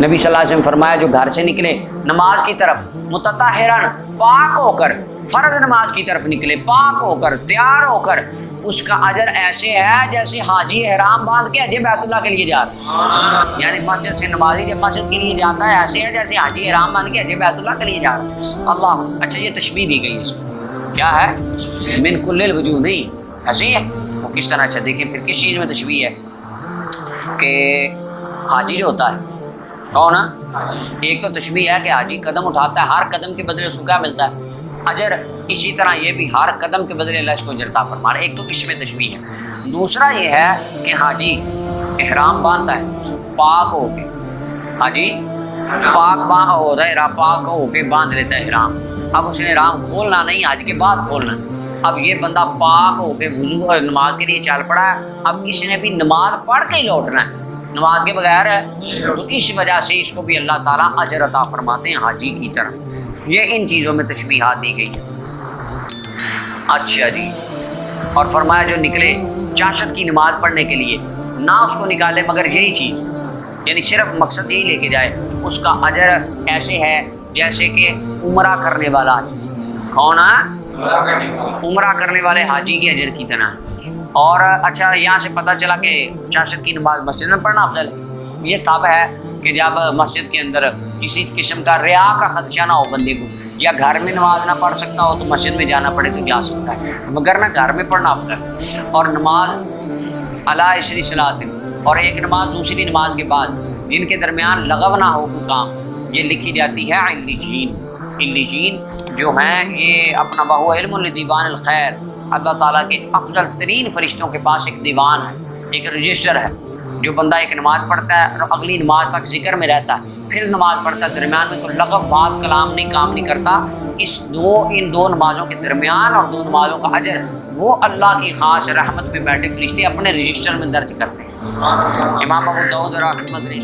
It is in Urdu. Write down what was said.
نبی صلی اللہ علیہ وسلم فرمایا جو گھر سے نکلے نماز کی طرف متطہرن پاک ہو کر، فرض نماز کی طرف نکلے پاک ہو کر تیار ہو کر، اس کا اجر ایسے ہے جیسے حاجی احرام باندھ کے حج بیت اللہ کے لیے جاتا ہے. یعنی مسجد سے نمازی جب مسجد کے لیے جاتا ہے ایسے ہے جیسے حاجی احرام باندھ کے حج بیت اللہ کے لیے جا رہا ہے. اللہ اچھا یہ تشبیہ دی گئی اس میں کیا ہے؟ من کل الوجوہ نہیں ایسے ہی ہے. وہ کس طرح؟ اچھا دیکھیں پھر کس چیز میں تشبیہ ہے کہ حاجی جو ہوتا ہے کون ہے؟ ایک تو تشبیہ ہے کہ حاجی قدم اٹھاتا ہے، ہر قدم کے بدلے اس کو کیا ملتا ہے؟ اجر. اسی طرح یہ بھی ہر قدم کے بدلے اللہ اس کو اجر عطا فرما رہا ہے. ایک تو اس میں تشبیہ ہے. دوسرا یہ ہے کہ حاجی احرام باندھتا ہے پاک ہو کے، حاجی پاک ہو کے باندھ لیتا ہے احرام. اب اس نے احرام کھولنا نہیں، حج کے بعد کھولنا. اب یہ بندہ پاک ہو کے وضو اور نماز کے لیے چل پڑا ہے. اب اس نے بھی نماز پڑھ کے ہی لوٹنا ہے، نماز کے بغیر ہے. تو اس وجہ سے اس کو بھی اللہ تعالیٰ اجر عطا فرماتے ہیں حاجی کی طرح. یہ ان چیزوں میں تشبیہات دی گئی ہے. اچھا جی، اور فرمایا جو نکلے چاشت کی نماز پڑھنے کے لیے نہ اس کو نکالے مگر یہی چیز، یعنی صرف مقصد یہی لے کے جائے، اس کا اجر ایسے ہے جیسے کہ عمرہ کرنے والا حاجی. کون ہے؟ عمرہ کرنے والے حاجی کے اجر کی طرح. اور اچھا یہاں سے پتہ چلا کہ چاشت کی نماز مسجد میں پڑھنا افضل ہے. یہ تب ہے کہ جب مسجد کے اندر کسی قسم کا ریا کا خدشہ نہ ہو بندے کو، یا گھر میں نماز نہ پڑھ سکتا ہو تو مسجد میں جانا پڑے تو جا سکتا ہے، وگرنہ گھر میں پڑھنا افضل ہے. اور نماز علی عشر صلاۃ، اور ایک نماز دوسری نماز کے بعد جن کے درمیان لغو نہ ہو کوئی کام، یہ لکھی جاتی ہے علیجین. علیجین جو ہیں یہ اپنا بہو علم لدیوان الخیر، اللہ تعالیٰ کے افضل ترین فرشتوں کے پاس ایک دیوان ہے، ایک رجسٹر ہے. جو بندہ ایک نماز پڑھتا ہے اور اگلی نماز تک ذکر میں رہتا ہے، پھر نماز پڑھتا ہے، درمیان میں کوئی لغو بات کلام نہیں کام نہیں کرتا، ان دو نمازوں کے درمیان اور دو نمازوں کا اجر وہ اللہ کی خاص رحمت میں بیٹھے فرشتے اپنے رجسٹر میں درج کرتے ہیں. امام ابو داؤد رحمۃ اللہ علیہ